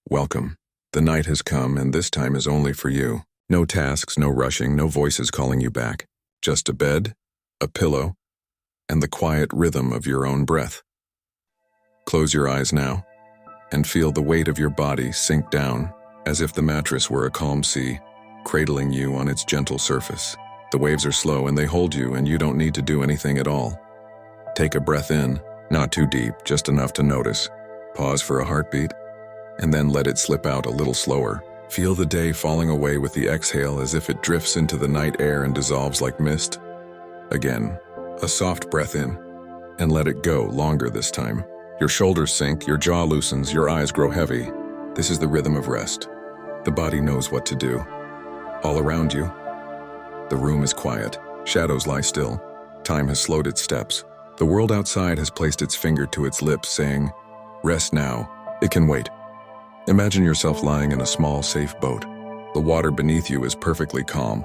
Welcome. The night has come, and this time is only for you. No tasks, no rushing, no voices calling you back. Just a bed, a pillow, and the quiet rhythm of your own breath. Close your eyes now, and feel the weight of your body sink down, as if the mattress were a calm sea, cradling you on its gentle surface. The waves are slow and they hold you, and you don't need to do anything at all. Take a breath in, not too deep, just enough to notice. Pause for a heartbeat, and then let it slip out a little slower. Feel the day falling away with the exhale as if it drifts into the night air and dissolves like mist. Again, a soft breath in, and let it go longer this time. Your shoulders sink, your jaw loosens, your eyes grow heavy. This is the rhythm of rest. The body knows what to do. All around you, the room is quiet. Shadows lie still. Time has slowed its steps. The world outside has placed its finger to its lips, saying, "Rest now. It can wait." Imagine yourself lying in a small, safe boat. The water beneath you is perfectly calm.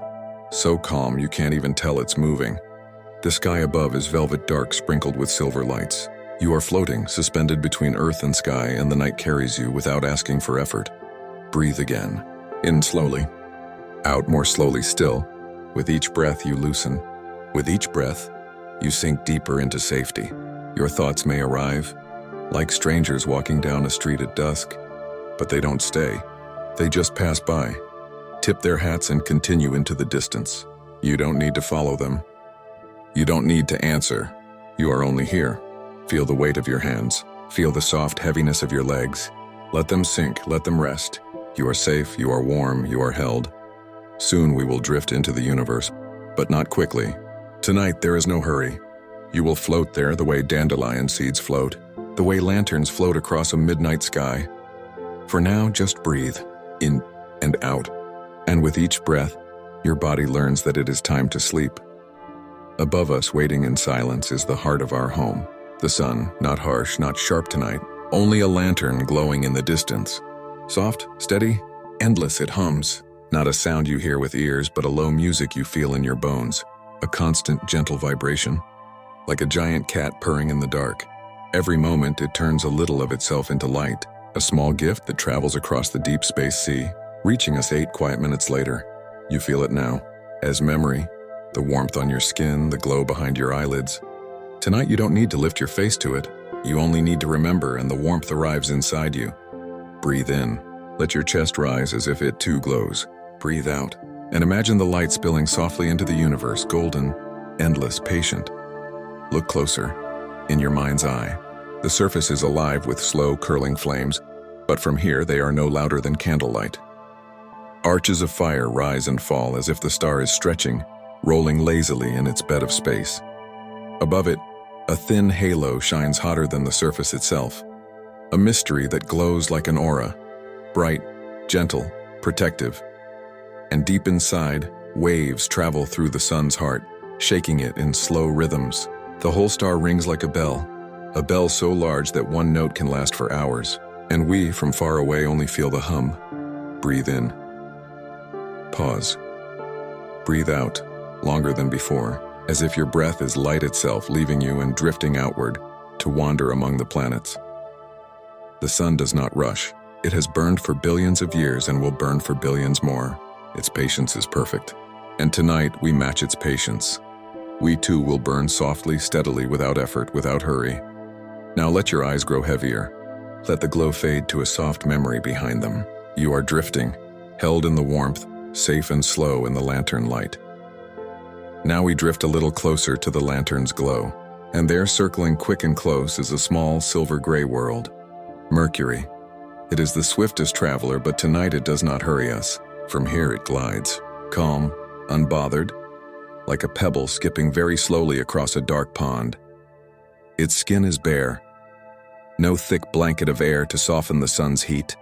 So calm you can't even tell it's moving. The sky above is velvet dark, sprinkled with silver lights. You are floating, suspended between earth and sky, and the night carries you without asking for effort. Breathe again. In slowly. Out more slowly still. With each breath you loosen. With each breath, you sink deeper into safety. Your thoughts may arrive, like strangers walking down a street at dusk, but they don't stay. They just pass by, tip their hats and continue into the distance. You don't need to follow them. You don't need to answer. You are only here. Feel the weight of your hands. Feel the soft heaviness of your legs. Let them sink, let them rest. You are safe, you are warm, you are held. Soon we will drift into the universe, but not quickly. Tonight there is no hurry. You will float there the way dandelion seeds float, the way lanterns float across a midnight sky. For now, just breathe, in and out. And with each breath, your body learns that it is time to sleep. Above us, waiting in silence, is the heart of our home. The sun, not harsh, not sharp tonight, only a lantern glowing in the distance. Soft, steady, endless it hums. Not a sound you hear with ears, but a low music you feel in your bones. A constant, gentle vibration, like a giant cat purring in the dark. Every moment it turns a little of itself into light, a small gift that travels across the deep space sea, reaching us 8 quiet minutes later. You feel it now, as memory, the warmth on your skin, the glow behind your eyelids. Tonight you don't need to lift your face to it. You only need to remember, and the warmth arrives inside you. Breathe in. Let your chest rise as if it too glows. Breathe out, and imagine the light spilling softly into the universe, golden, endless, patient. Look closer, in your mind's eye. The surface is alive with slow, curling flames, but from here they are no louder than candlelight. Arches of fire rise and fall as if the star is stretching, rolling lazily in its bed of space. Above it, a thin halo shines hotter than the surface itself, a mystery that glows like an aura, bright, gentle, protective. And deep inside, waves travel through the sun's heart, shaking it in slow rhythms. The whole star rings like a bell so large that one note can last for hours, and we, from far away, only feel the hum. Breathe in. Pause. Breathe out, longer than before, as if your breath is light itself, leaving you and drifting outward to wander among the planets. The sun does not rush. It has burned for billions of years and will burn for billions more. Its patience is perfect. And tonight, we match its patience. We too will burn softly, steadily, without effort, without hurry. Now let your eyes grow heavier. Let the glow fade to a soft memory behind them. You are drifting, held in the warmth, safe and slow in the lantern light. Now we drift a little closer to the lantern's glow, and there, circling quick and close, is a small silver-gray world. Mercury. It is the swiftest traveler, but tonight it does not hurry us. From here it glides, calm, unbothered, like a pebble skipping very slowly across a dark pond. Its skin is bare. No thick blanket of air to soften the sun's heat.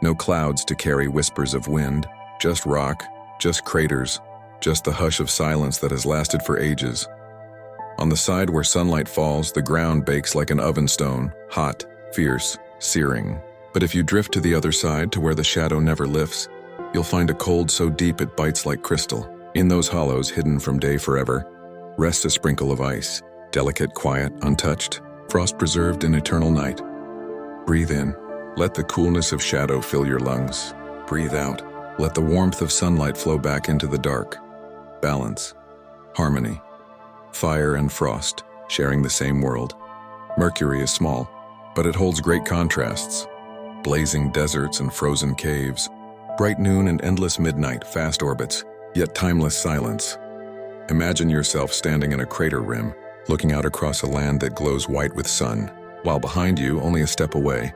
No clouds to carry whispers of wind. Just rock, just craters, just the hush of silence that has lasted for ages. On the side where sunlight falls, the ground bakes like an oven stone, hot, fierce, searing. But if you drift to the other side, to where the shadow never lifts, you'll find a cold so deep it bites like crystal. In those hollows, hidden from day forever, rests a sprinkle of ice, delicate, quiet, untouched, frost-preserved in eternal night. Breathe in, Let the coolness of shadow fill your lungs. Breathe out. Let the warmth of sunlight flow back into the dark. Balance. Harmony. Fire and frost, sharing the same world. Mercury is small, but it holds great contrasts. Blazing deserts and frozen caves. Bright noon and endless midnight, fast orbits, yet timeless silence. Imagine yourself standing in a crater rim, looking out across a land that glows white with sun, while behind you, only a step away,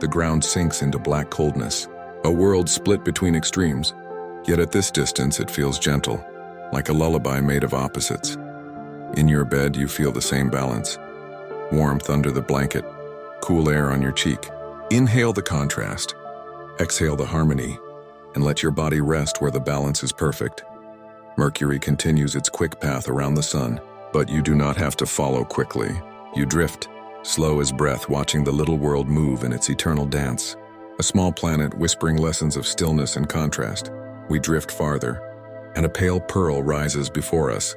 the ground sinks into black coldness, a world split between extremes. Yet at this distance it feels gentle, like a lullaby made of opposites. In your bed you feel the same balance. Warmth under the blanket, cool air on your cheek. Inhale the contrast, exhale the harmony, and let your body rest where the balance is perfect. Mercury continues its quick path around the sun, but you do not have to follow quickly. You drift, slow as breath, watching the little world move in its eternal dance. A small planet whispering lessons of stillness and contrast. We drift farther, and a pale pearl rises before us,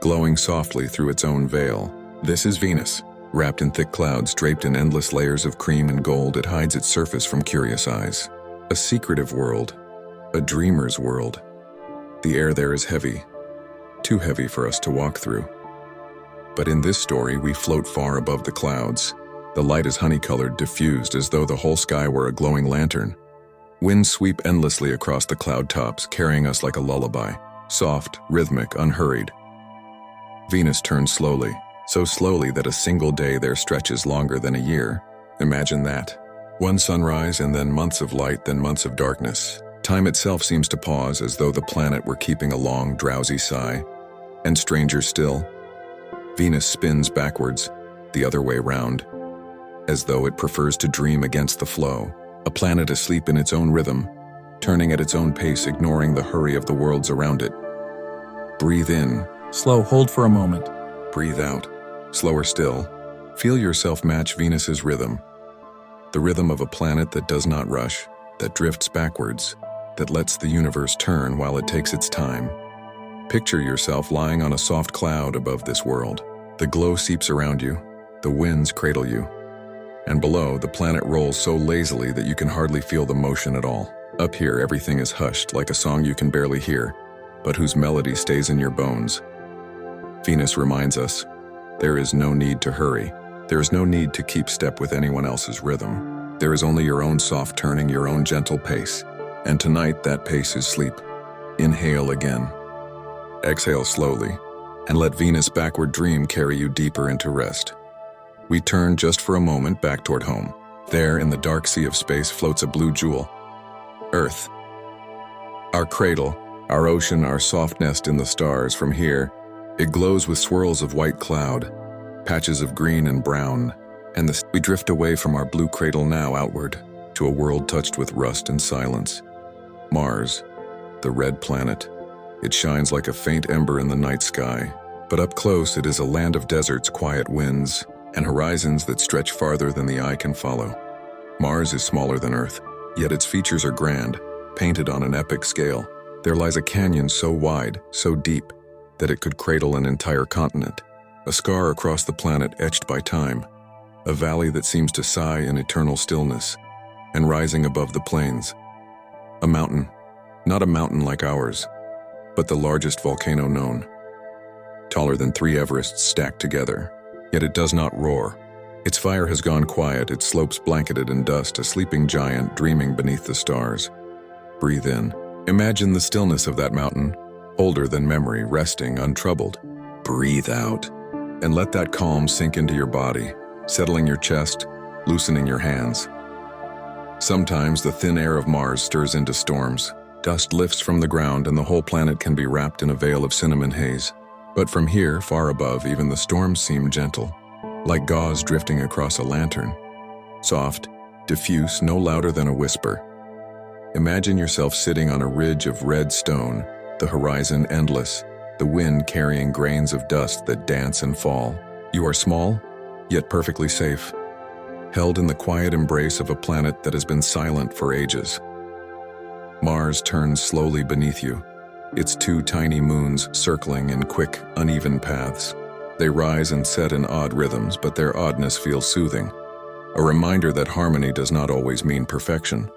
glowing softly through its own veil. This is Venus. Wrapped in thick clouds, draped in endless layers of cream and gold, it hides its surface from curious eyes. A secretive world, a dreamer's world. The air there is heavy, too heavy for us to walk through. But in this story, we float far above the clouds. The light is honey-colored, diffused, as though the whole sky were a glowing lantern. Winds sweep endlessly across the cloud tops, carrying us like a lullaby, soft, rhythmic, unhurried. Venus turns slowly, so slowly that a single day there stretches longer than a year. Imagine that. One sunrise and then months of light, then months of darkness. Time itself seems to pause, as though the planet were keeping a long, drowsy sigh. And stranger still, Venus spins backwards, the other way round, as though it prefers to dream against the flow. A planet asleep in its own rhythm, turning at its own pace, ignoring the hurry of the worlds around it. Breathe in. Slow, hold for a moment. Breathe out. Slower still. Feel yourself match Venus's rhythm. The rhythm of a planet that does not rush, that drifts backwards, that lets the universe turn while it takes its time. Picture yourself lying on a soft cloud above this world. The glow seeps around you, the winds cradle you. And below, the planet rolls so lazily that you can hardly feel the motion at all. Up here, everything is hushed, like a song you can barely hear, but whose melody stays in your bones. Venus reminds us, there is no need to hurry. There is no need to keep step with anyone else's rhythm. There is only your own soft turning, your own gentle pace. And tonight, that pace is sleep. Inhale again. Exhale slowly, and let Venus' backward dream carry you deeper into rest. We turn just for a moment back toward home. There, in the dark sea of space, floats a blue jewel. Earth. Our cradle, our ocean, our soft nest in the stars. From here, it glows with swirls of white cloud, patches of green and brown, and we drift away from our blue cradle now outward, to a world touched with rust and silence. Mars, the red planet. It shines like a faint ember in the night sky, but up close it is a land of deserts, quiet winds, and horizons that stretch farther than the eye can follow. Mars is smaller than Earth, yet its features are grand, painted on an epic scale. There lies a canyon so wide, so deep, that it could cradle an entire continent. A scar across the planet etched by time, a valley that seems to sigh in eternal stillness, and rising above the plains. A mountain, not a mountain like ours, but the largest volcano known. Taller than 3 Everests stacked together, yet it does not roar. Its fire has gone quiet, its slopes blanketed in dust, a sleeping giant dreaming beneath the stars. Breathe in. Imagine the stillness of that mountain, older than memory, resting, untroubled. Breathe out, and let that calm sink into your body, settling your chest, loosening your hands. Sometimes the thin air of Mars stirs into storms. Dust lifts from the ground and the whole planet can be wrapped in a veil of cinnamon haze. But from here, far above, even the storms seem gentle, like gauze drifting across a lantern. Soft, diffuse, no louder than a whisper. Imagine yourself sitting on a ridge of red stone, the horizon endless, the wind carrying grains of dust that dance and fall. You are small, yet perfectly safe, held in the quiet embrace of a planet that has been silent for ages. Mars turns slowly beneath you, its 2 tiny moons circling in quick, uneven paths. They rise and set in odd rhythms, but their oddness feels soothing. a reminder that harmony does not always mean perfection.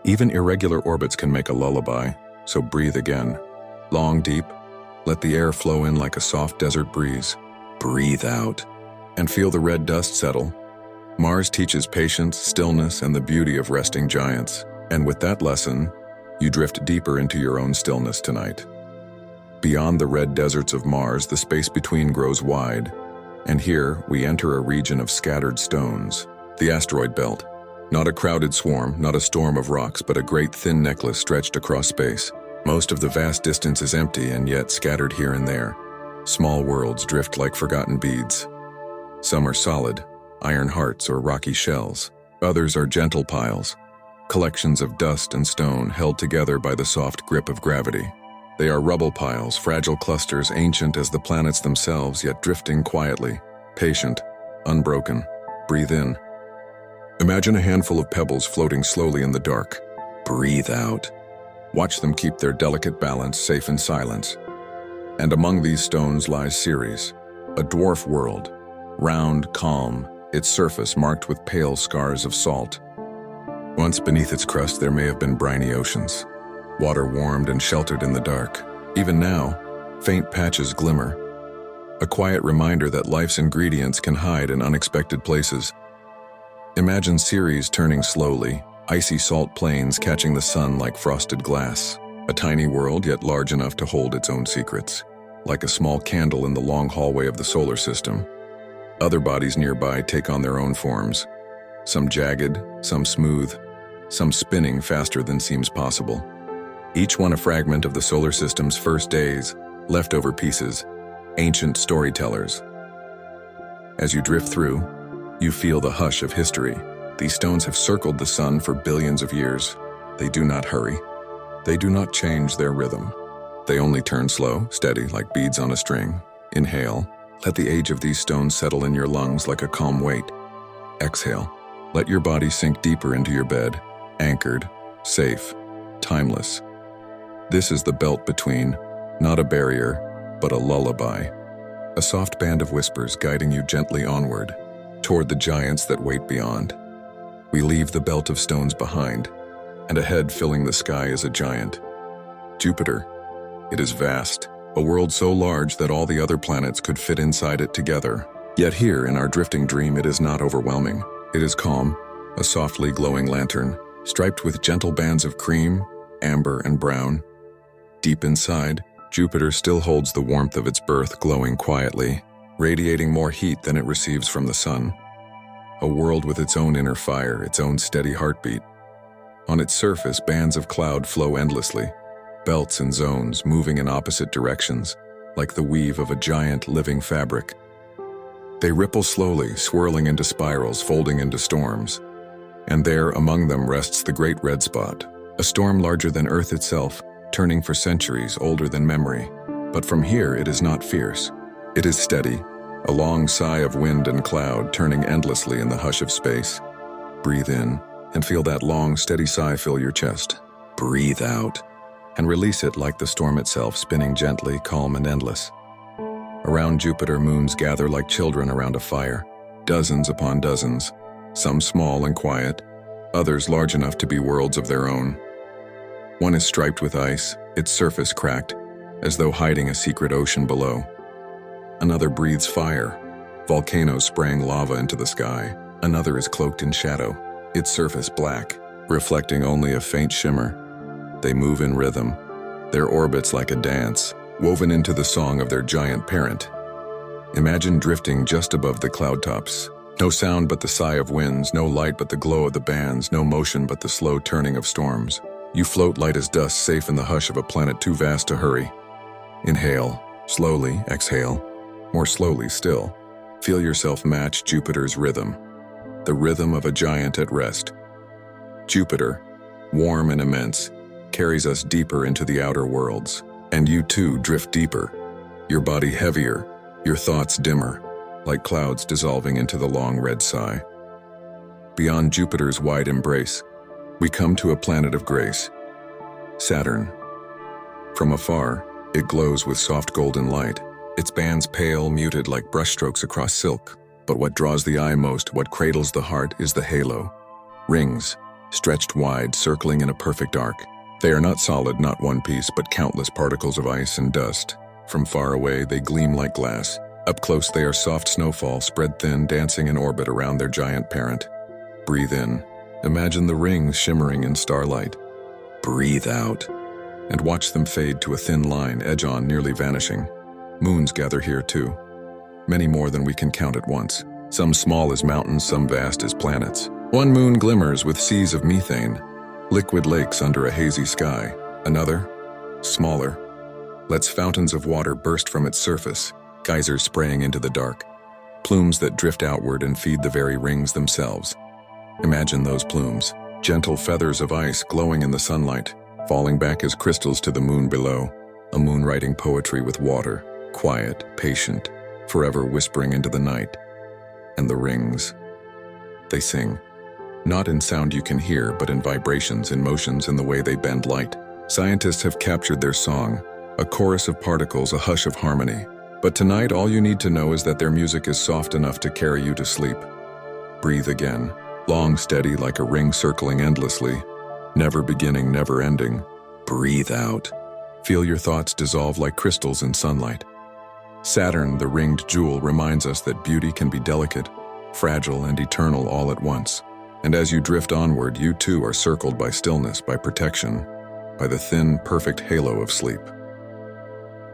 Even irregular orbits can make a lullaby, so breathe again. Long, deep, let the air flow in like a soft desert breeze. Breathe out, and feel the red dust settle. Mars teaches patience, stillness, and the beauty of resting giants. And with that lesson, you drift deeper into your own stillness tonight. Beyond the red deserts of Mars, the space between grows wide, and here we enter a region of scattered stones, the asteroid belt. Not a crowded swarm, not a storm of rocks, but a great thin necklace stretched across space. Most of the vast distance is empty and yet scattered here and there. Small worlds drift like forgotten beads. Some are solid, iron hearts or rocky shells. Others are gentle piles, collections of dust and stone held together by the soft grip of gravity. They are rubble piles, fragile clusters ancient as the planets themselves, yet drifting quietly, patient, unbroken. Breathe in. Imagine a handful of pebbles floating slowly in the dark. Breathe out. Watch them keep their delicate balance safe in silence. And among these stones lies Ceres, a dwarf world, round, calm, its surface marked with pale scars of salt. Once beneath its crust there may have been briny oceans, water warmed and sheltered in the dark. Even now, faint patches glimmer, a quiet reminder that life's ingredients can hide in unexpected places. Imagine Ceres turning slowly, icy salt plains catching the sun like frosted glass. A tiny world, yet large enough to hold its own secrets, like a small candle in the long hallway of the solar system. Other bodies nearby take on their own forms, some jagged, some smooth, some spinning faster than seems possible. Each one a fragment of the solar system's first days, leftover pieces, ancient storytellers. As you drift through, you feel the hush of history. These stones have circled the sun for billions of years. They do not hurry. They do not change their rhythm. They only turn slow, steady, like beads on a string. Inhale. Let the age of these stones settle in your lungs like a calm weight. Exhale. Let your body sink deeper into your bed, anchored, safe, timeless. This is the belt between, not a barrier, but a lullaby. A soft band of whispers guiding you gently onward, toward the giants that wait beyond. We leave the belt of stones behind, and ahead filling the sky is a giant. Jupiter. It is vast, a world so large that all the other planets could fit inside it together. Yet here, in our drifting dream, it is not overwhelming. It is calm, a softly glowing lantern, striped with gentle bands of cream, amber, and brown. Deep inside, Jupiter still holds the warmth of its birth glowing quietly, radiating more heat than it receives from the sun. A world with its own inner fire, its own steady heartbeat. On its surface, bands of cloud flow endlessly, belts and zones moving in opposite directions, like the weave of a giant living fabric. They ripple slowly, swirling into spirals, folding into storms. And there, among them, rests the great red spot, a storm larger than Earth itself, turning for centuries, older than memory. But from here, it is not fierce. It is steady, a long sigh of wind and cloud turning endlessly in the hush of space. Breathe in, and feel that long, steady sigh fill your chest. Breathe out, and release it like the storm itself, spinning gently, calm and endless. Around Jupiter, moons gather like children around a fire, dozens upon dozens, some small and quiet, others large enough to be worlds of their own. One is striped with ice, its surface cracked, as though hiding a secret ocean below. Another breathes fire, volcanoes spraying lava into the sky. Another is cloaked in shadow, its surface black, reflecting only a faint shimmer. They move in rhythm, their orbits like a dance, woven into the song of their giant parent. Imagine drifting just above the cloud tops. No sound but the sigh of winds, no light but the glow of the bands, no motion but the slow turning of storms. You float light as dust, safe in the hush of a planet too vast to hurry. Inhale, slowly, exhale, more slowly still. Feel yourself match Jupiter's rhythm, the rhythm of a giant at rest. Jupiter, warm and immense, carries us deeper into the outer worlds, and you too drift deeper, your body heavier, your thoughts dimmer, like clouds dissolving into the long red sigh. Beyond Jupiter's wide embrace, we come to a planet of grace, Saturn. From afar, it glows with soft golden light, its bands pale, muted like brushstrokes across silk. But what draws the eye most, what cradles the heart, is the halo. Rings, stretched wide, circling in a perfect arc. They are not solid, not one piece, but countless particles of ice and dust. From far away, they gleam like glass. Up close, they are soft snowfall, spread thin, dancing in orbit around their giant parent. Breathe in. Imagine the rings shimmering in starlight. Breathe out. And watch them fade to a thin line, edge on, nearly vanishing. Moons gather here too. Many more than we can count at once. Some small as mountains, some vast as planets. One moon glimmers with seas of methane, liquid lakes under a hazy sky. Another, smaller, lets fountains of water burst from its surface, geysers spraying into the dark, plumes that drift outward and feed the very rings themselves. Imagine those plumes, gentle feathers of ice glowing in the sunlight, falling back as crystals to the moon below, a moon writing poetry with water, quiet, patient, forever whispering into the night. And the rings, they sing. Not in sound you can hear, but in vibrations, in motions, in the way they bend light. Scientists have captured their song, a chorus of particles, a hush of harmony. But tonight, all you need to know is that their music is soft enough to carry you to sleep. Breathe again, long, steady, like a ring circling endlessly, never beginning, never ending. Breathe out. Feel your thoughts dissolve like crystals in sunlight. Saturn, the ringed jewel, reminds us that beauty can be delicate, fragile, and eternal all at once. And as you drift onward, you too are circled by stillness, by protection, by the thin, perfect halo of sleep.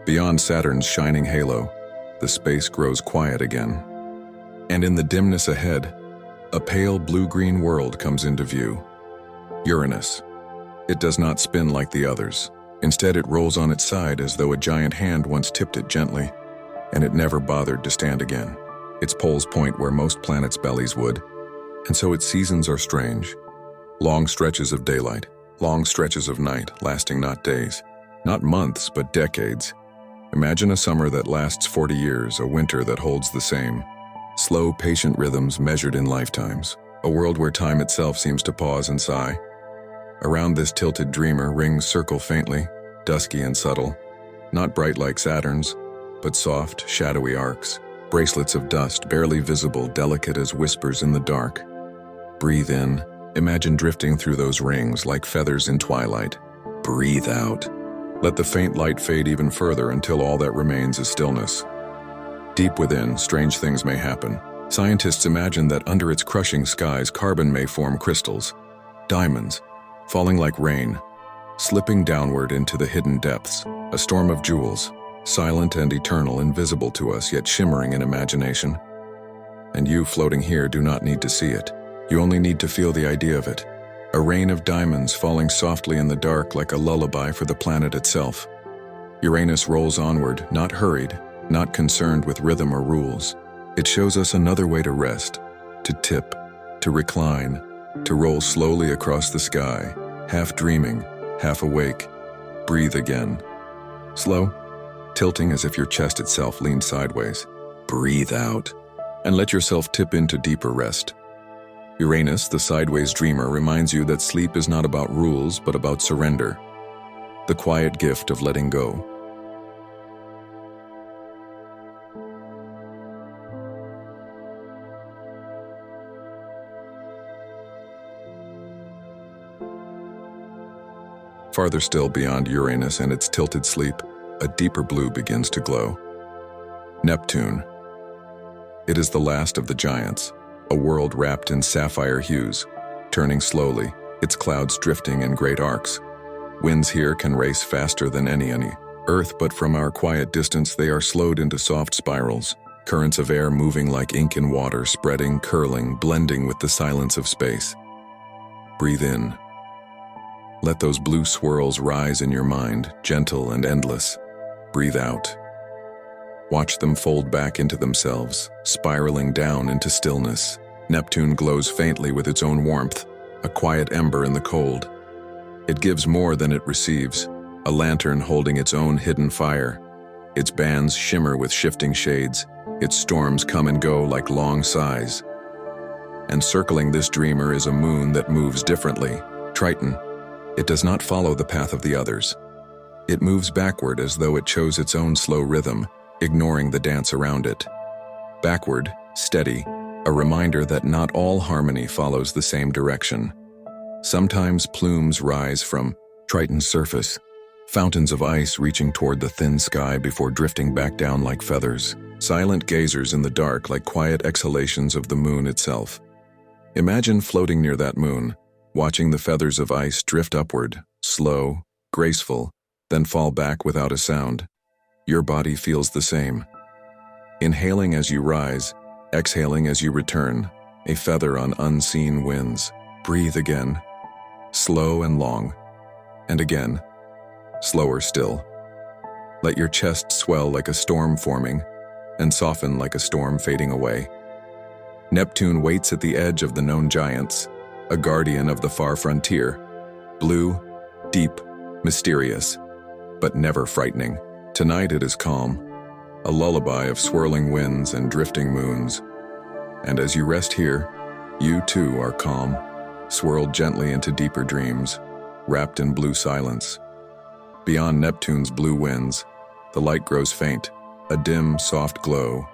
Beyond Saturn's shining halo, the space grows quiet again. And in the dimness ahead, a pale blue-green world comes into view. Uranus. It does not spin like the others. Instead, it rolls on its side as though a giant hand once tipped it gently, and it never bothered to stand again. Its poles point where most planets' bellies would, and so its seasons are strange. Long stretches of daylight, long stretches of night, lasting not days, not months, but decades. Imagine a summer that lasts 40 years, a winter that holds the same. Slow, patient rhythms measured in lifetimes. A world where time itself seems to pause and sigh. Around this tilted dreamer, rings circle faintly, dusky and subtle. Not bright like Saturn's, but soft, shadowy arcs. Bracelets of dust, barely visible, delicate as whispers in the dark. Breathe in. Imagine drifting through those rings like feathers in twilight. Breathe out. Let the faint light fade even further until all that remains is stillness. Deep within, strange things may happen. Scientists imagine that under its crushing skies, carbon may form crystals, diamonds, falling like rain, slipping downward into the hidden depths, a storm of jewels, silent and eternal, invisible to us, yet shimmering in imagination. And you, floating here, do not need to see it. You only need to feel the idea of it. A rain of diamonds falling softly in the dark like a lullaby for the planet itself. Uranus rolls onward, not hurried, not concerned with rhythm or rules. It shows us another way to rest, to tip, to recline, to roll slowly across the sky, half dreaming, half awake. Breathe again. Slow, tilting as if your chest itself leaned sideways. Breathe out, and let yourself tip into deeper rest. Uranus, the sideways dreamer, reminds you that sleep is not about rules, but about surrender, the quiet gift of letting go. Farther still beyond Uranus and its tilted sleep, a deeper blue begins to glow. Neptune. It is the last of the giants, a world wrapped in sapphire hues, turning slowly, its clouds drifting in great arcs. Winds here can race faster than any Earth, but from our quiet distance they are slowed into soft spirals, currents of air moving like ink in water, spreading, curling, blending with the silence of space. Breathe in. Let those blue swirls rise in your mind, gentle and endless. Breathe out. Watch them fold back into themselves, spiraling down into stillness. Neptune glows faintly with its own warmth, a quiet ember in the cold. It gives more than it receives, a lantern holding its own hidden fire. Its bands shimmer with shifting shades, its storms come and go like long sighs. And circling this dreamer is a moon that moves differently, Triton. It does not follow the path of the others. It moves backward as though it chose its own slow rhythm, ignoring the dance around it. Backward, steady, a reminder that not all harmony follows the same direction. Sometimes plumes rise from Triton's surface, fountains of ice reaching toward the thin sky before drifting back down like feathers, silent gazers in the dark like quiet exhalations of the moon itself. Imagine floating near that moon, watching the feathers of ice drift upward, slow, graceful, then fall back without a sound. Your body feels the same. Inhaling as you rise, exhaling as you return, a feather on unseen winds. Breathe again, slow and long, and again, slower still. Let your chest swell like a storm forming, and soften like a storm fading away. Neptune waits at the edge of the known giants, a guardian of the far frontier, blue, deep, mysterious, but never frightening. Tonight it is calm, a lullaby of swirling winds and drifting moons. And as you rest here, you too are calm, swirled gently into deeper dreams, wrapped in blue silence. Beyond Neptune's blue winds, the light grows faint, a dim, soft glow,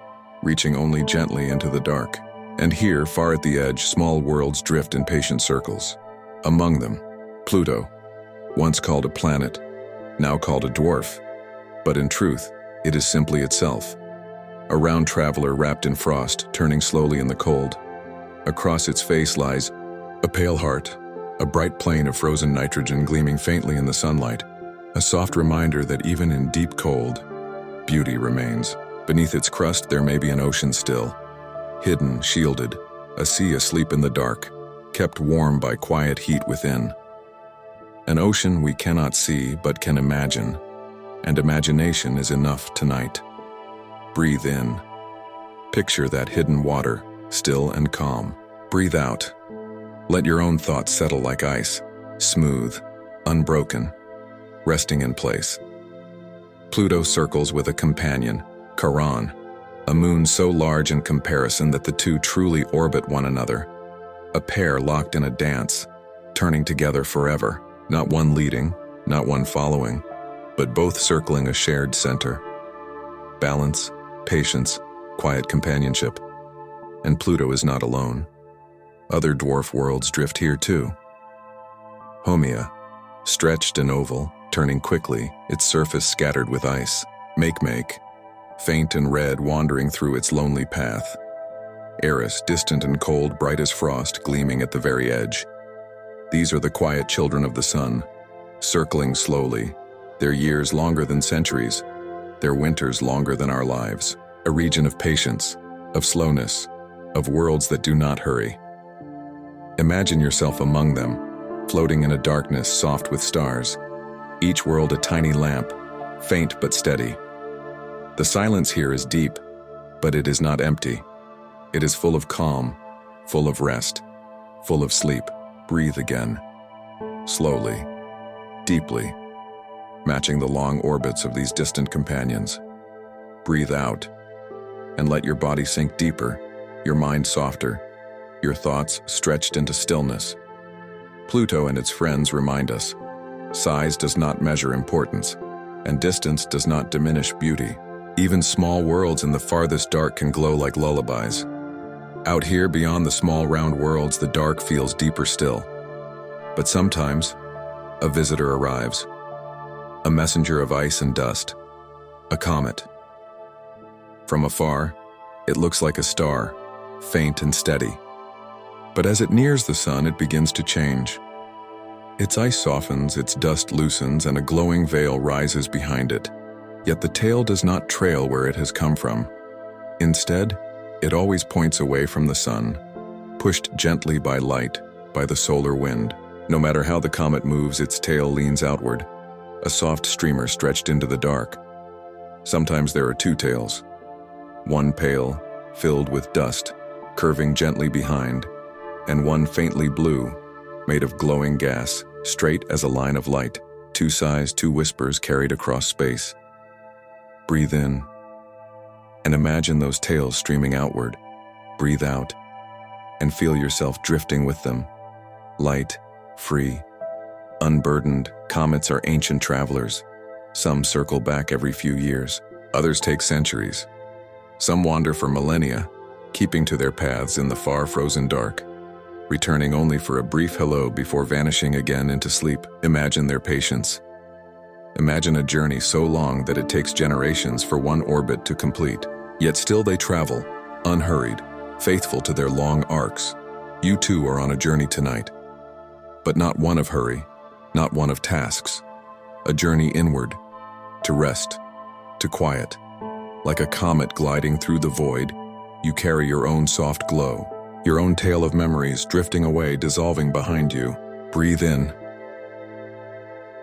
reaching only gently into the dark. And here, far at the edge, small worlds drift in patient circles. Among them, Pluto, once called a planet, now called a dwarf, but in truth, it is simply itself. A round traveler wrapped in frost, turning slowly in the cold. Across its face lies a pale heart, a bright plane of frozen nitrogen gleaming faintly in the sunlight, a soft reminder that even in deep cold, beauty remains. Beneath its crust there may be an ocean still, hidden, shielded, a sea asleep in the dark, kept warm by quiet heat within. An ocean we cannot see but can imagine, and imagination is enough tonight. Breathe in. Picture that hidden water, still and calm. Breathe out. Let your own thoughts settle like ice, smooth, unbroken, resting in place. Pluto circles with a companion, Charon, a moon so large in comparison that the two truly orbit one another, a pair locked in a dance, turning together forever, not one leading, not one following, but both circling a shared center. Balance, patience, quiet companionship. And Pluto is not alone. Other dwarf worlds drift here too. Haumea, stretched and oval, turning quickly, its surface scattered with ice. Makemake, faint and red wandering through its lonely path. Eris, distant and cold, bright as frost, gleaming at the very edge. These are the quiet children of the sun, circling slowly, their years longer than centuries, their winters longer than our lives. A region of patience, of slowness, of worlds that do not hurry. Imagine yourself among them, floating in a darkness soft with stars, each world a tiny lamp, faint but steady. The silence here is deep, but it is not empty. It is full of calm, full of rest, full of sleep. Breathe again, slowly, deeply, matching the long orbits of these distant companions. Breathe out, and let your body sink deeper, your mind softer, your thoughts stretched into stillness. Pluto and its friends remind us, size does not measure importance, and distance does not diminish beauty. Even small worlds in the farthest dark can glow like lullabies. Out here beyond the small round worlds, the dark feels deeper still. But sometimes, a visitor arrives, a messenger of ice and dust, a comet. From afar, it looks like a star, faint and steady. But as it nears the sun, it begins to change. Its ice softens, its dust loosens, and a glowing veil rises behind it. Yet the tail does not trail where it has come from. Instead, it always points away from the sun, pushed gently by light, by the solar wind. No matter how the comet moves, its tail leans outward, a soft streamer stretched into the dark. Sometimes there are two tails, one pale, filled with dust, curving gently behind, and one faintly blue, made of glowing gas, straight as a line of light, two sighs, two whispers carried across space. Breathe in, and imagine those tails streaming outward. Breathe out, and feel yourself drifting with them. Light, free, unburdened. Comets are ancient travelers. Some circle back every few years. Others take centuries. Some wander for millennia, keeping to their paths in the far frozen dark, returning only for a brief hello before vanishing again into sleep. Imagine their patience. Imagine a journey so long that it takes generations for one orbit to complete. Yet still they travel, unhurried, faithful to their long arcs. You too are on a journey tonight. But not one of hurry, not one of tasks. A journey inward, to rest, to quiet. Like a comet gliding through the void, you carry your own soft glow, your own tale of memories drifting away, dissolving behind you. Breathe in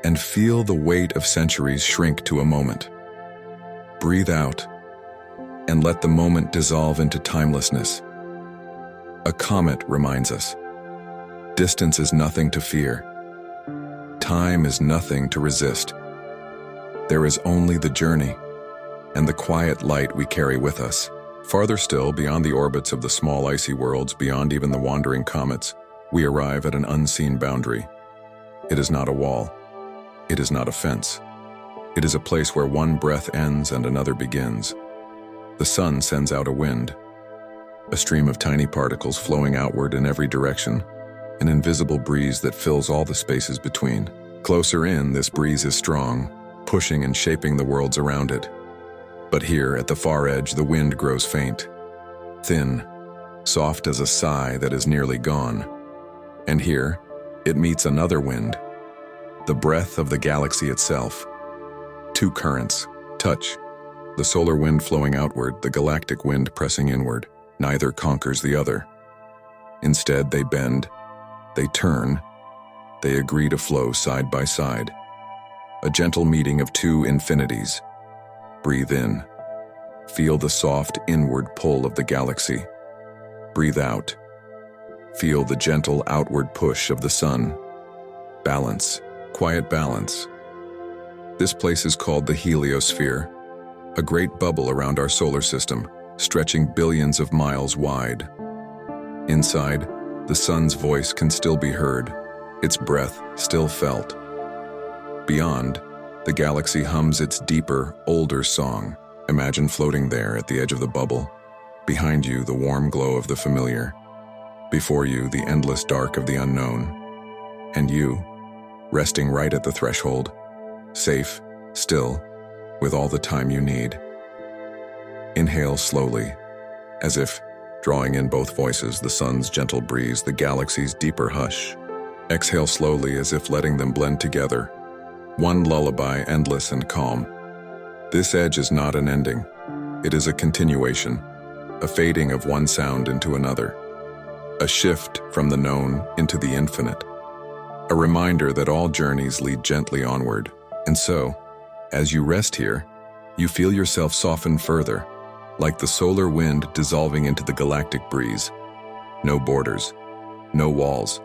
and feel the weight of centuries shrink to a moment. Breathe out and let the moment dissolve into timelessness. A comet reminds us, distance is nothing to fear. Time is nothing to resist. There is only the journey and the quiet light we carry with us. Farther still, beyond the orbits of the small icy worlds, beyond even the wandering comets, we arrive at an unseen boundary. It is not a wall. It is not a fence. It is a place where one breath ends and another begins. The sun sends out a wind, a stream of tiny particles flowing outward in every direction, an invisible breeze that fills all the spaces between. Closer in, this breeze is strong, pushing and shaping the worlds around it. But here, at the far edge, the wind grows faint, thin, soft as a sigh that is nearly gone. And here, it meets another wind, the breath of the galaxy itself. Two currents touch, the solar wind flowing outward, the galactic wind pressing inward. Neither conquers the other. Instead, they bend, they turn, they agree to flow side by side. A gentle meeting of two infinities. Breathe in. Feel the soft inward pull of the galaxy. Breathe out. Feel the gentle outward push of the sun. Balance. Quiet balance. This place is called the heliosphere, a great bubble around our solar system, stretching billions of miles wide. Inside, the sun's voice can still be heard, its breath still felt. Beyond, the galaxy hums its deeper, older song. Imagine floating there at the edge of the bubble. Behind you, the warm glow of the familiar. Before you, the endless dark of the unknown. And you, resting right at the threshold, safe, still, with all the time you need. Inhale slowly, as if drawing in both voices, the sun's gentle breeze, the galaxy's deeper hush. Exhale slowly, as if letting them blend together. One lullaby, endless and calm. This edge is not an ending. It is a continuation, a fading of one sound into another, a shift from the known into the infinite, a reminder that all journeys lead gently onward. And so, as you rest here, you feel yourself soften further, like the solar wind dissolving into the galactic breeze. No borders, no walls,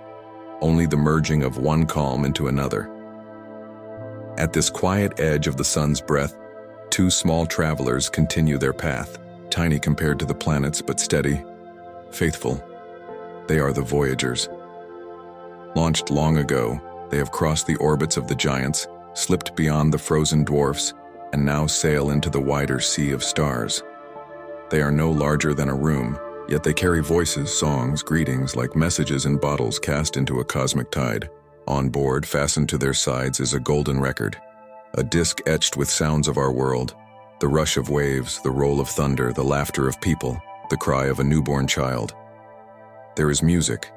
only the merging of one calm into another. At this quiet edge of the sun's breath, two small travelers continue their path, tiny compared to the planets but steady, faithful. They are the Voyagers. Launched long ago, they have crossed the orbits of the giants, slipped beyond the frozen dwarfs, and now sail into the wider sea of stars. They are no larger than a room, yet they carry voices, songs, greetings like messages in bottles cast into a cosmic tide. On board, fastened to their sides, is a golden record, a disc etched with sounds of our world, the rush of waves, the roll of thunder, the laughter of people, the cry of a newborn child. There is music,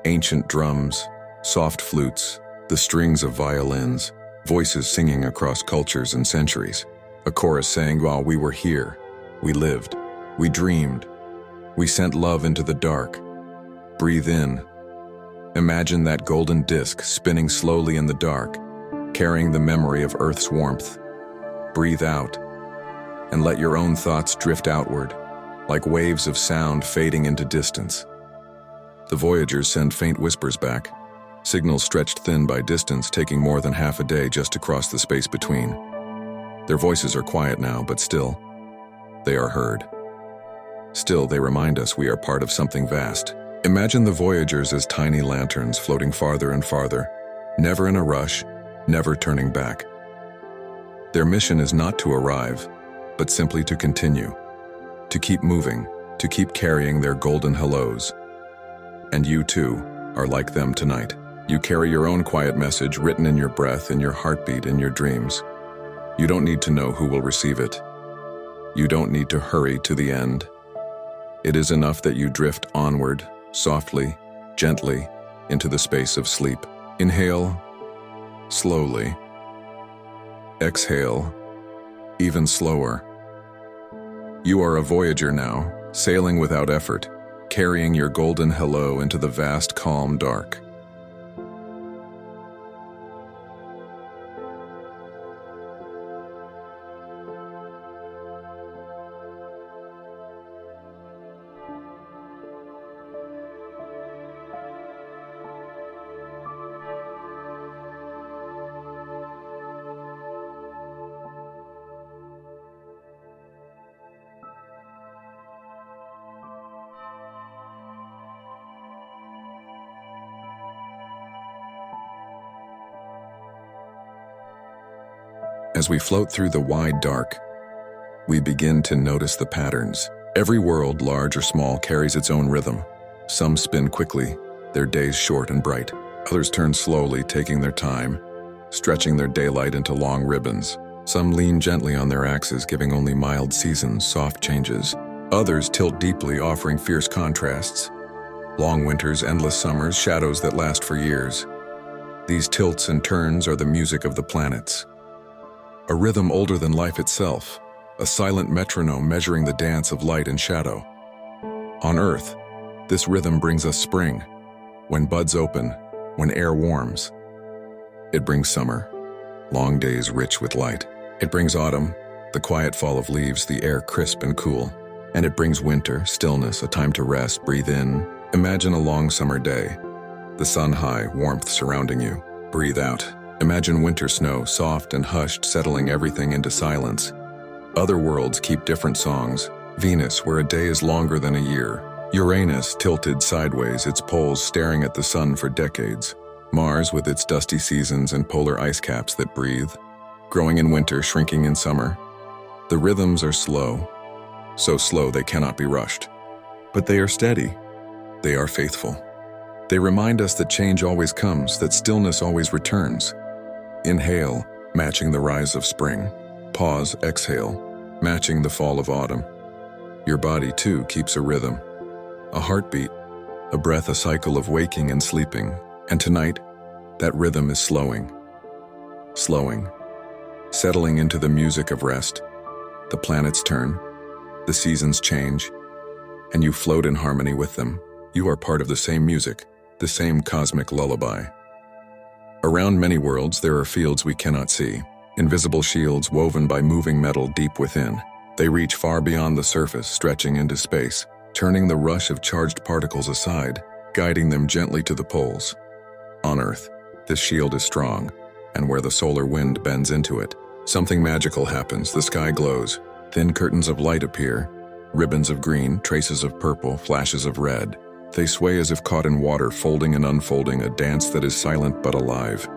ancient drums, soft flutes, the strings of violins, voices singing across cultures and centuries. A chorus saying, while we were here, we lived, we dreamed, we sent love into the dark. Breathe in. Imagine that golden disc spinning slowly in the dark, carrying the memory of Earth's warmth. Breathe out, and let your own thoughts drift outward, like waves of sound fading into distance. The Voyagers send faint whispers back, signals stretched thin by distance, taking more than half a day just to cross the space between. Their voices are quiet now, but still, they are heard. Still, they remind us we are part of something vast. Imagine the Voyagers as tiny lanterns floating farther and farther, never in a rush, never turning back. Their mission is not to arrive, but simply to continue, to keep moving, to keep carrying their golden hellos. And you too are like them tonight. You carry your own quiet message written in your breath, in your heartbeat, in your dreams. You don't need to know who will receive it. You don't need to hurry to the end. It is enough that you drift onward, softly, gently, into the space of sleep. Inhale, slowly. Exhale, even slower. You are a voyager now, sailing without effort, carrying your golden hello into the vast, calm dark. As we float through the wide dark, we begin to notice the patterns. Every world, large or small, carries its own rhythm. Some spin quickly, their days short and bright. Others turn slowly, taking their time, stretching their daylight into long ribbons. Some lean gently on their axes, giving only mild seasons, soft changes. Others tilt deeply, offering fierce contrasts. Long winters, endless summers, shadows that last for years. These tilts and turns are the music of the planets. A rhythm older than life itself, a silent metronome measuring the dance of light and shadow. On Earth, this rhythm brings us spring, when buds open, when air warms. It brings summer, long days rich with light. It brings autumn, the quiet fall of leaves, the air crisp and cool. And it brings winter, stillness, a time to rest, breathe in. Imagine a long summer day, the sun high, warmth surrounding you. Breathe out. Imagine winter snow, soft and hushed, settling everything into silence. Other worlds keep different songs. Venus, where a day is longer than a year. Uranus, tilted sideways, its poles staring at the sun for decades. Mars, with its dusty seasons and polar ice caps that breathe. Growing in winter, shrinking in summer. The rhythms are slow, so slow they cannot be rushed. But they are steady. They are faithful. They remind us that change always comes, that stillness always returns. Inhale, matching the rise of spring. Pause, exhale, matching the fall of autumn. Your body, too, keeps a rhythm. A heartbeat, a breath, a cycle of waking and sleeping. And tonight, that rhythm is slowing. Slowing. Settling into the music of rest. The planets turn, the seasons change, and you float in harmony with them. You are part of the same music, the same cosmic lullaby. Around many worlds, there are fields we cannot see, invisible shields woven by moving metal deep within. They reach far beyond the surface, stretching into space, turning the rush of charged particles aside, guiding them gently to the poles. On Earth, this shield is strong, and where the solar wind bends into it, something magical happens. The sky glows, thin curtains of light appear, ribbons of green, traces of purple, flashes of red. They sway as if caught in water, folding and unfolding, a dance that is silent but alive.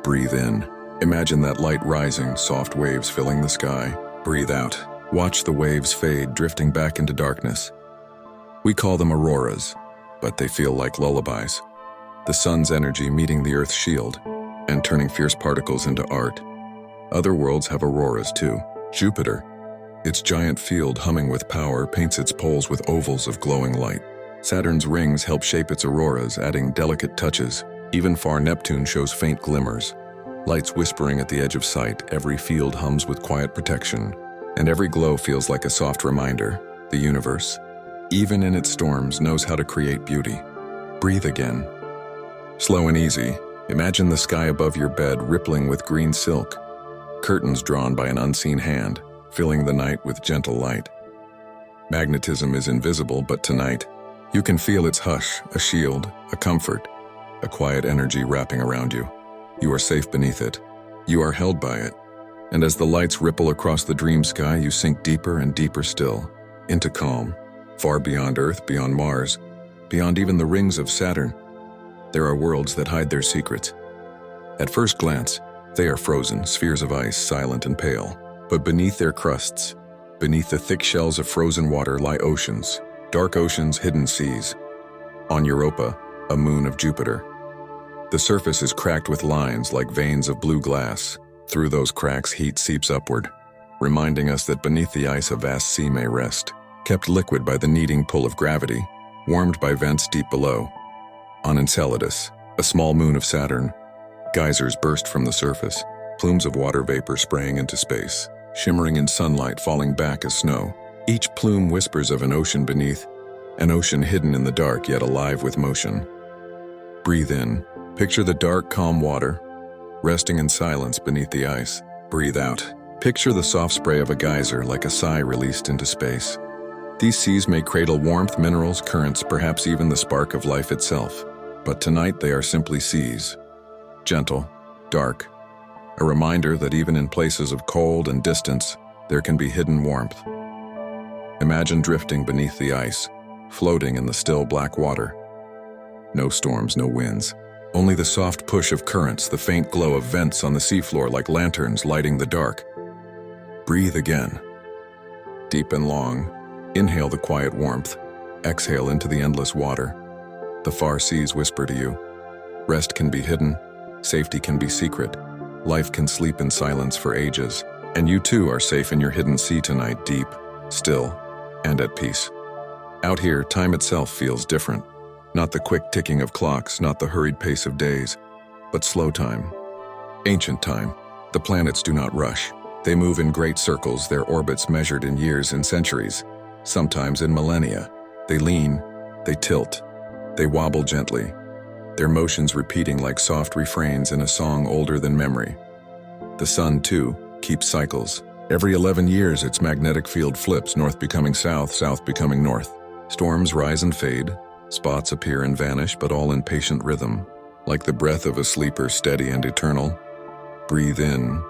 Breathe in. Imagine that light rising, soft waves filling the sky. Breathe out. Watch the waves fade, drifting back into darkness. We call them auroras, but they feel like lullabies. The sun's energy meeting the Earth's shield and turning fierce particles into art. Other worlds have auroras too. Jupiter, its giant field humming with power, paints its poles with ovals of glowing light. Saturn's rings help shape its auroras, adding delicate touches. Even far Neptune shows faint glimmers. Lights whispering at the edge of sight, every field hums with quiet protection, and every glow feels like a soft reminder. The universe, even in its storms, knows how to create beauty. Breathe again. Slow and easy, imagine the sky above your bed rippling with green silk, curtains drawn by an unseen hand, filling the night with gentle light. Magnetism is invisible, but tonight, you can feel its hush, a shield, a comfort, a quiet energy wrapping around you. You are safe beneath it. You are held by it. And as the lights ripple across the dream sky, you sink deeper and deeper still, into calm, far beyond Earth, beyond Mars, beyond even the rings of Saturn. There are worlds that hide their secrets. At first glance, they are frozen, spheres of ice, silent and pale. But beneath their crusts, beneath the thick shells of frozen water, lie oceans, Dark oceans, hidden seas. On Europa, a moon of Jupiter. The surface is cracked with lines like veins of blue glass. Through those cracks, heat seeps upward, reminding us that beneath the ice a vast sea may rest, kept liquid by the kneading pull of gravity, warmed by vents deep below. On Enceladus, a small moon of Saturn, geysers burst from the surface, plumes of water vapor spraying into space, shimmering in sunlight falling back as snow. Each plume whispers of an ocean beneath, an ocean hidden in the dark yet alive with motion. Breathe in. Picture the dark, calm water, resting in silence beneath the ice. Breathe out. Picture the soft spray of a geyser like a sigh released into space. These seas may cradle warmth, minerals, currents, perhaps even the spark of life itself. But tonight they are simply seas. Gentle, dark, a reminder that even in places of cold and distance, there can be hidden warmth. Imagine drifting beneath the ice, floating in the still black water. No storms, no winds. Only the soft push of currents, the faint glow of vents on the seafloor like lanterns lighting the dark. Breathe again. Deep and long, inhale the quiet warmth. Exhale into the endless water. The far seas whisper to you. Rest can be hidden. Safety can be secret. Life can sleep in silence for ages. And you too are safe in your hidden sea tonight, deep, still, and at peace. Out here, time itself feels different. Not the quick ticking of clocks, not the hurried pace of days, but slow time. Ancient time. The planets do not rush. They move in great circles, their orbits measured in years and centuries, sometimes in millennia. They lean, they tilt, they wobble gently, their motions repeating like soft refrains in a song older than memory. The sun, too, keeps cycles. Every 11 years, its magnetic field flips, north becoming south, south becoming north. Storms rise and fade, spots appear and vanish, but all in patient rhythm, like the breath of a sleeper, steady and eternal. Breathe in,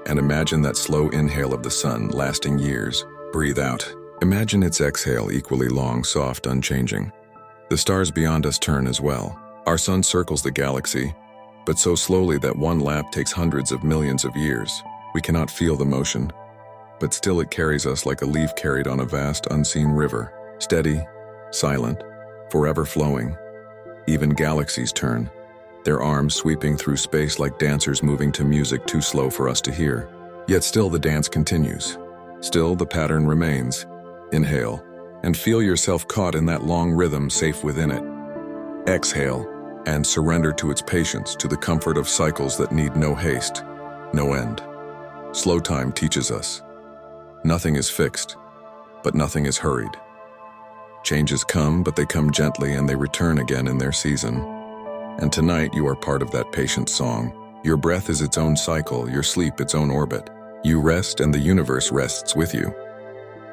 and imagine that slow inhale of the sun, lasting years. Breathe out. Imagine its exhale, equally long, soft, unchanging. The stars beyond us turn as well. Our sun circles the galaxy, but so slowly that one lap takes hundreds of millions of years. We cannot feel the motion, but still it carries us like a leaf carried on a vast, unseen river. Steady, silent, forever flowing. Even galaxies turn, their arms sweeping through space like dancers moving to music too slow for us to hear. Yet still the dance continues. Still the pattern remains. Inhale, and feel yourself caught in that long rhythm, safe within it. Exhale, and surrender to its patience, to the comfort of cycles that need no haste, no end. Slow time teaches us. Nothing is fixed, but nothing is hurried. Changes come, but they come gently and they return again in their season. And tonight you are part of that patient song. Your breath is its own cycle, your sleep its own orbit. You rest and the universe rests with you.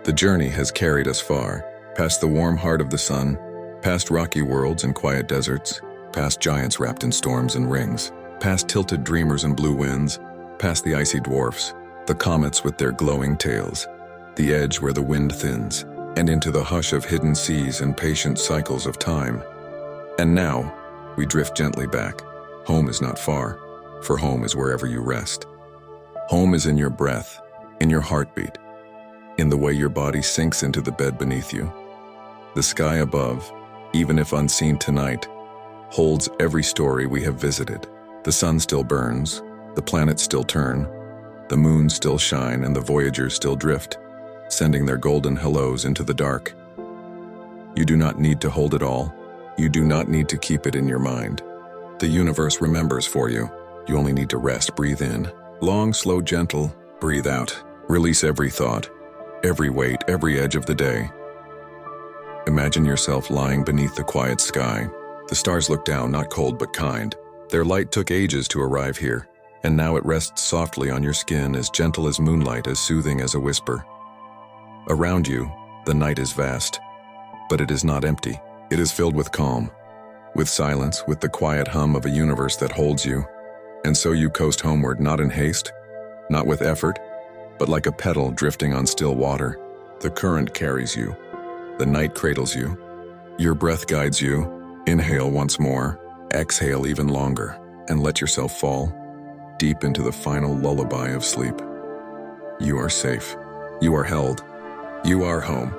The journey has carried us far, past the warm heart of the sun, past rocky worlds and quiet deserts, past giants wrapped in storms and rings, past tilted dreamers and blue winds, past the icy dwarfs, the comets with their glowing tails, the edge where the wind thins, and into the hush of hidden seas and patient cycles of time. And now, we drift gently back. Home is not far, for home is wherever you rest. Home is in your breath, in your heartbeat, in the way your body sinks into the bed beneath you. The sky above, even if unseen tonight, holds every story we have visited. The sun still burns, the planets still turn, the moons still shine, and the voyagers still drift, sending their golden hellos into the dark. You do not need to hold it all. You do not need to keep it in your mind. The universe remembers for you. You only need to rest. Breathe in. Long, slow, gentle. Breathe out. Release every thought, every weight, every edge of the day. Imagine yourself lying beneath the quiet sky. The stars look down, not cold but kind. Their light took ages to arrive here, and now it rests softly on your skin, as gentle as moonlight, as soothing as a whisper. Around you, the night is vast, but it is not empty. It is filled with calm, with silence, with the quiet hum of a universe that holds you. And so you coast homeward, not in haste, not with effort, but like a petal drifting on still water. The current carries you. The night cradles you. Your breath guides you. Inhale once more, exhale even longer, and let yourself fall deep into the final lullaby of sleep. You are safe. You are held. You are home.